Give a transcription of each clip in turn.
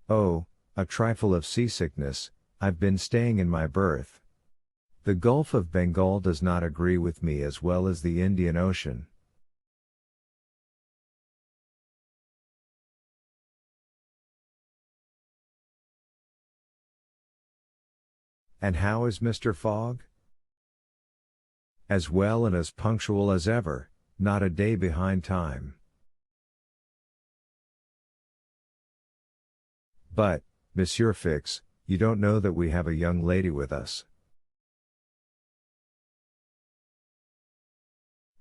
Oh, a trifle of seasickness, I've been staying in my berth. The Gulf of Bengal does not agree with me as well as the Indian Ocean. And how is Mr. Fogg? As well and as punctual as ever, not a day behind time. But, Monsieur Fix, you don't know that we have a young lady with us.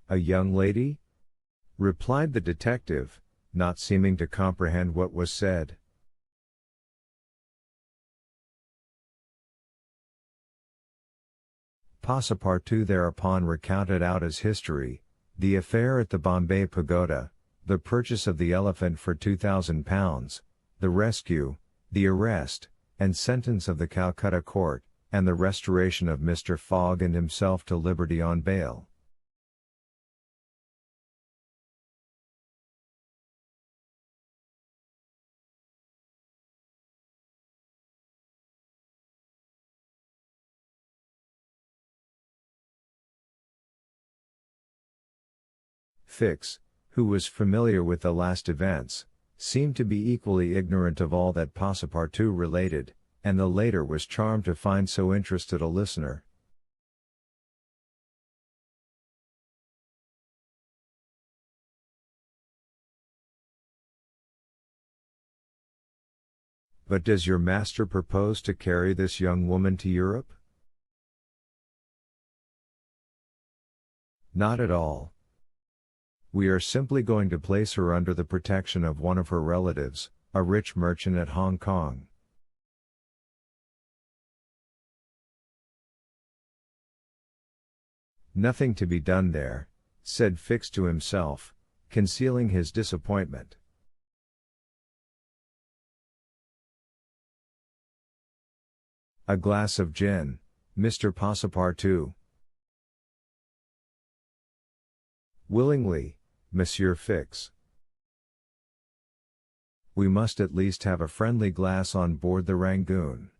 A young lady? Replied the detective, not seeming to comprehend what was said. Passepartout thereupon recounted out his history, the affair at the Bombay Pagoda, the purchase of the elephant for £2,000, the rescue, the arrest, and sentence of the Calcutta court, and the restoration of Mr. Fogg and himself to liberty on bail. Fix, who was familiar with the last events, seemed to be equally ignorant of all that Passepartout related, and the later was charmed to find so interested a listener. But does your master propose to carry this young woman to Europe? Not at all. We are simply going to place her under the protection of one of her relatives, a rich merchant at Hong Kong. Nothing to be done there, said Fix to himself, concealing his disappointment. A glass of gin, Mr. Passepartout. Willingly, Monsieur Fix. We must at least have a friendly glass on board the Rangoon.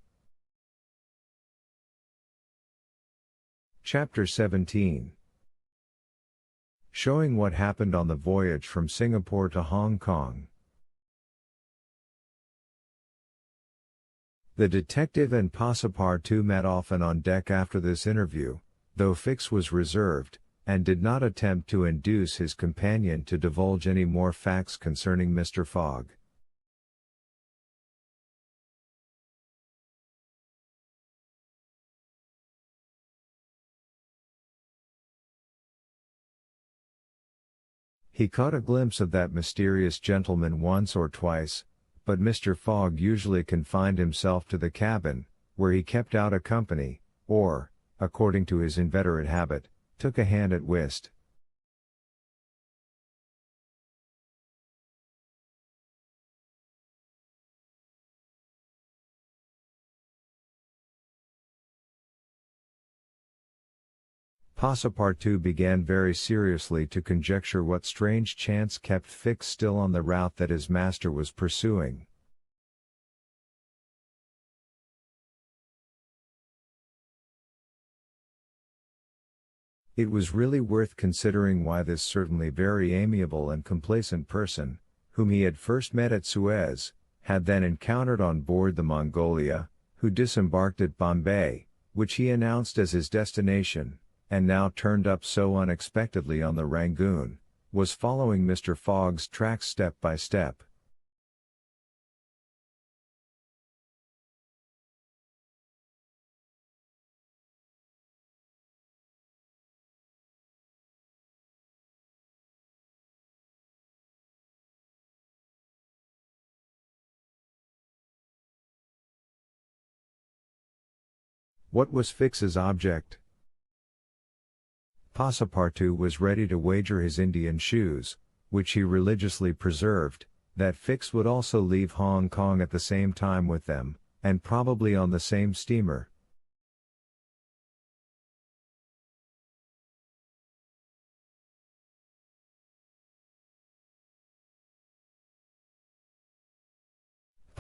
Chapter 17. Showing what happened on the voyage from Singapore to Hong Kong. The detective and Passepartout met often on deck after this interview, though Fix was reserved, and did not attempt to induce his companion to divulge any more facts concerning Mr. Fogg. He caught a glimpse of that mysterious gentleman once or twice, but Mr. Fogg usually confined himself to the cabin, where he kept out a company, or, according to his inveterate habit, took a hand at whist. Passepartout began very seriously to conjecture what strange chance kept Fix still on the route that his master was pursuing. It was really worth considering why this certainly very amiable and complacent person, whom he had first met at Suez, had then encountered on board the Mongolia, who disembarked at Bombay, which he announced as his destination, and now turned up so unexpectedly on the Rangoon, was following Mr. Fogg's tracks step by step. What was Fix's object? Passepartout was ready to wager his Indian shoes, which he religiously preserved, that Fix would also leave Hong Kong at the same time with them, and probably on the same steamer.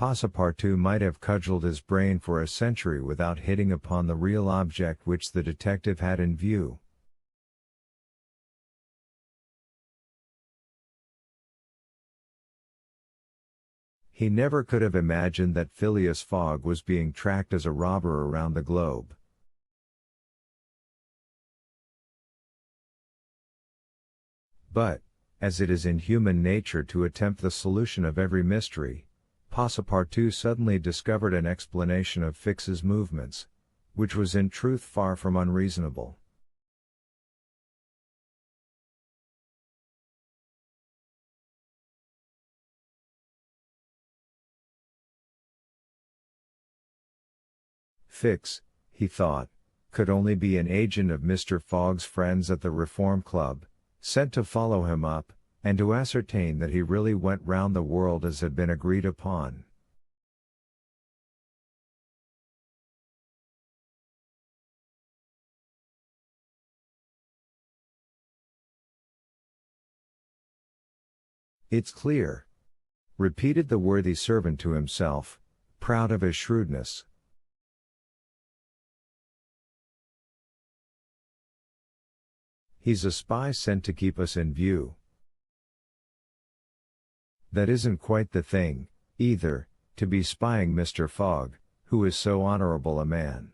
Passepartout might have cudgeled his brain for a century without hitting upon the real object which the detective had in view. He never could have imagined that Phileas Fogg was being tracked as a robber around the globe. But, as it is in human nature to attempt the solution of every mystery, Passepartout suddenly discovered an explanation of Fix's movements, which was in truth far from unreasonable. Fix, he thought, could only be an agent of Mr. Fogg's friends at the Reform Club, sent to follow him up, and to ascertain that he really went round the world as had been agreed upon. "It's clear," repeated the worthy servant to himself, proud of his shrewdness. "He's a spy sent to keep us in view. That isn't quite the thing, either, to be spying Mr. Fogg, who is so honorable a man."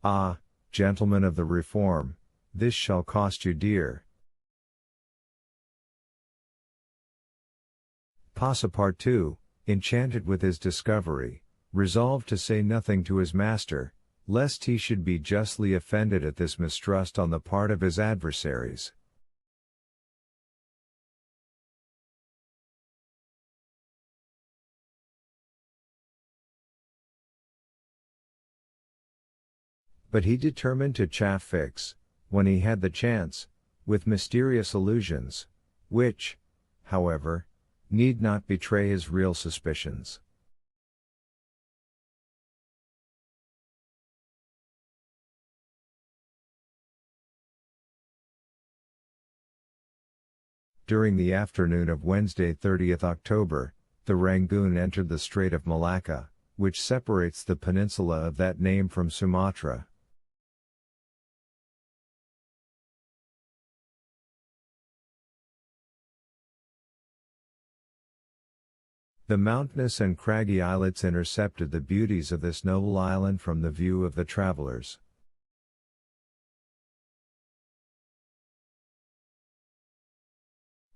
"Ah, gentlemen of the Reform, this shall cost you dear." Passepartout, enchanted with his discovery, resolved to say nothing to his master, lest he should be justly offended at this mistrust on the part of his adversaries. But he determined to chaff Fix, when he had the chance, with mysterious allusions, which, however, need not betray his real suspicions. During the afternoon of Wednesday 30th October, the Rangoon entered the Strait of Malacca, which separates the peninsula of that name from Sumatra. The mountainous and craggy islets intercepted the beauties of this noble island from the view of the travelers.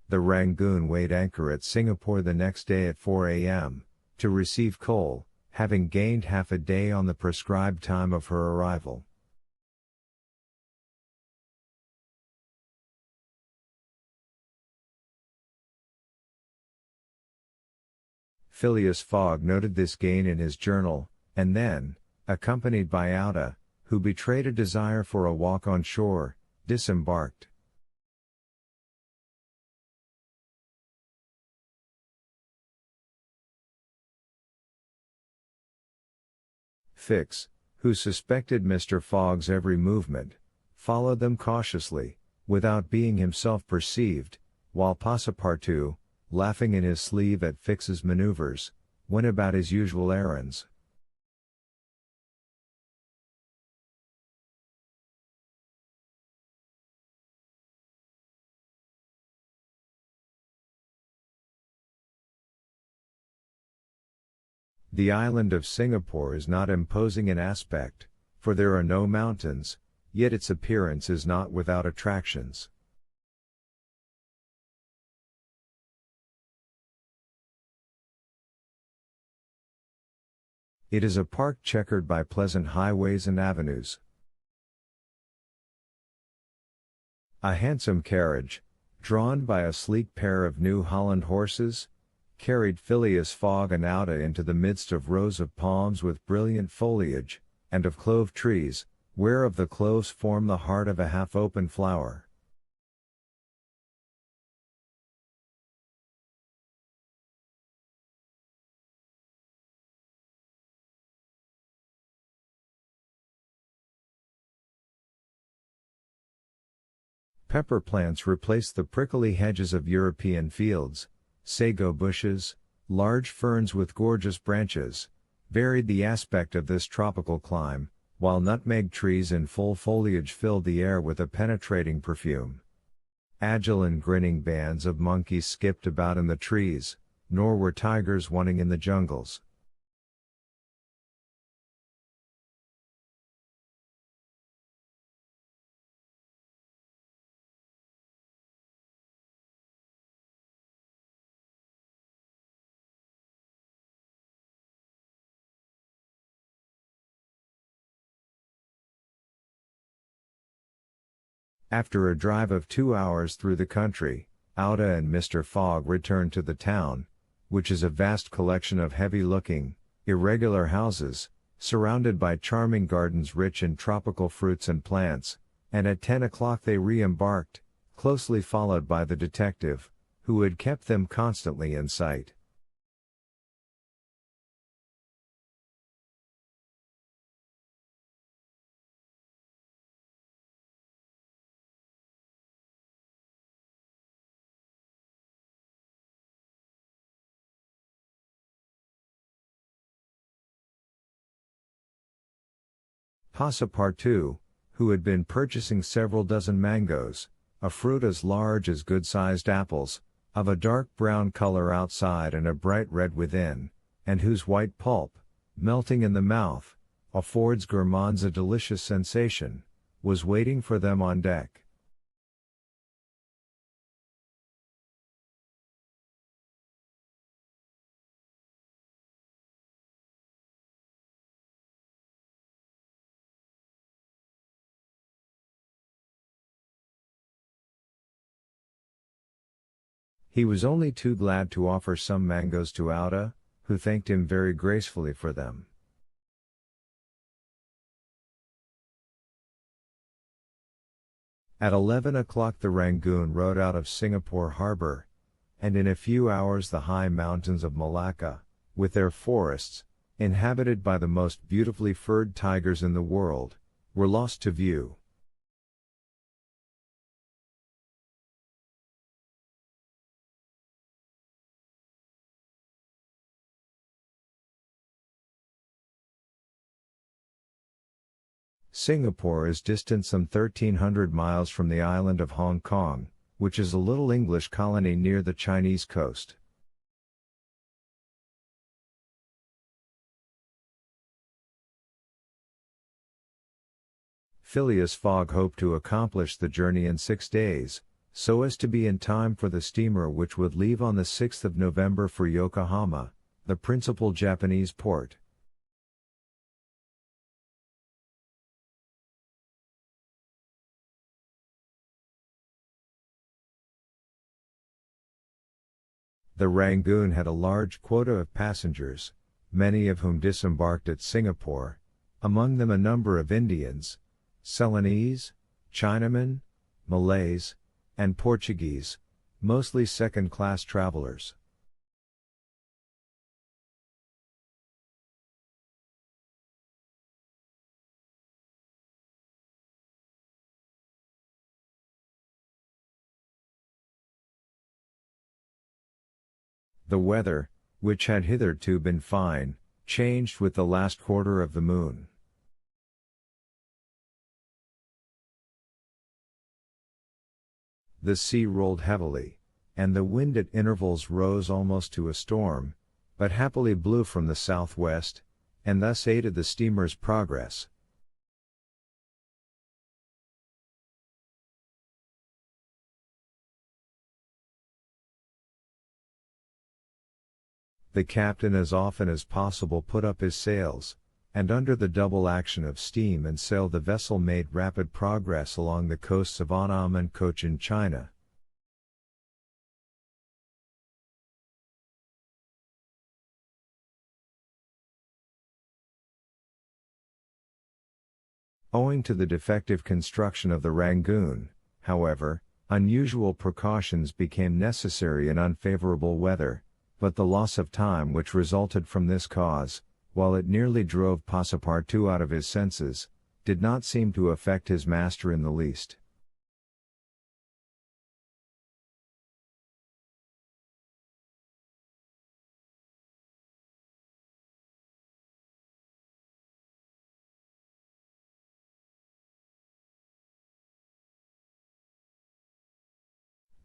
The Rangoon weighed anchor at Singapore the next day at 4 a.m., to receive coal, having gained half a day on the prescribed time of her arrival. Phileas Fogg noted this gain in his journal, and then, accompanied by Ouda, who betrayed a desire for a walk on shore, disembarked. Fix, who suspected Mr. Fogg's every movement, followed them cautiously, without being himself perceived, while Passepartout, laughing in his sleeve at Fix's maneuvers, went about his usual errands. The island of Singapore is not imposing in aspect, for there are no mountains, yet its appearance is not without attractions. It is a park checkered by pleasant highways and avenues. A handsome carriage, drawn by a sleek pair of New Holland horses, carried Phileas Fogg and Ouda into the midst of rows of palms with brilliant foliage, and of clove trees, whereof the cloves form the heart of a half-open flower. Pepper plants replaced the prickly hedges of European fields, sago bushes, large ferns with gorgeous branches, varied the aspect of this tropical clime, while nutmeg trees in full foliage filled the air with a penetrating perfume. Agile and grinning bands of monkeys skipped about in the trees, nor were tigers wanting in the jungles. After a drive of 2 hours through the country, Auda and Mr. Fogg returned to the town, which is a vast collection of heavy-looking, irregular houses, surrounded by charming gardens rich in tropical fruits and plants, and at 10 o'clock they re-embarked, closely followed by the detective, who had kept them constantly in sight. Passepartout, who had been purchasing several dozen mangoes, a fruit as large as good-sized apples, of a dark brown color outside and a bright red within, and whose white pulp, melting in the mouth, affords gourmands a delicious sensation, was waiting for them on deck. He was only too glad to offer some mangoes to Auda, who thanked him very gracefully for them. At 11 o'clock the Rangoon rode out of Singapore harbor, and in a few hours the high mountains of Malacca, with their forests, inhabited by the most beautifully furred tigers in the world, were lost to view. Singapore is distant some 1,300 miles from the island of Hong Kong, which is a little English colony near the Chinese coast. Phileas Fogg hoped to accomplish the journey in 6 days, so as to be in time for the steamer which would leave on the 6th of November for Yokohama, the principal Japanese port. The Rangoon had a large quota of passengers, many of whom disembarked at Singapore, among them a number of Indians, Ceylonese, Chinamen, Malays, and Portuguese, mostly second-class travelers. The weather, which had hitherto been fine, changed with the last quarter of the moon. The sea rolled heavily, and the wind at intervals rose almost to a storm, but happily blew from the southwest, and thus aided the steamer's progress. The captain as often as possible put up his sails, and under the double action of steam and sail the vessel made rapid progress along the coasts of Annam and Cochin China. Owing to the defective construction of the Rangoon, however, unusual precautions became necessary in unfavorable weather, but the loss of time which resulted from this cause, while it nearly drove Passepartout out of his senses, did not seem to affect his master in the least.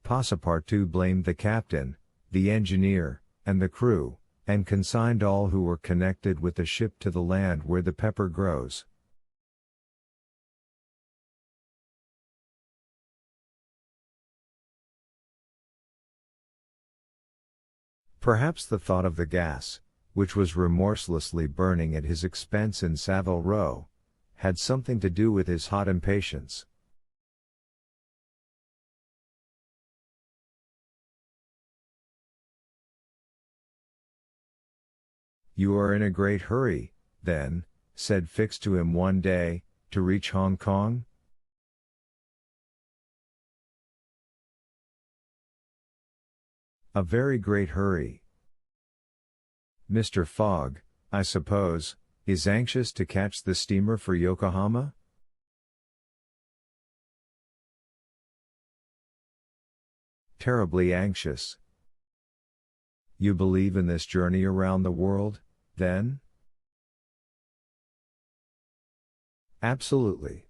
Passepartout blamed the captain, the engineer, and the crew, and consigned all who were connected with the ship to the land where the pepper grows. Perhaps the thought of the gas, which was remorselessly burning at his expense in Savile Row, had something to do with his hot impatience. "You are in a great hurry, then," said Fix to him one day, "to reach Hong Kong?" "A very great hurry. Mr. Fogg, I suppose, is anxious to catch the steamer for Yokohama?" "Terribly anxious." "You believe in this journey around the world, then?" "Absolutely."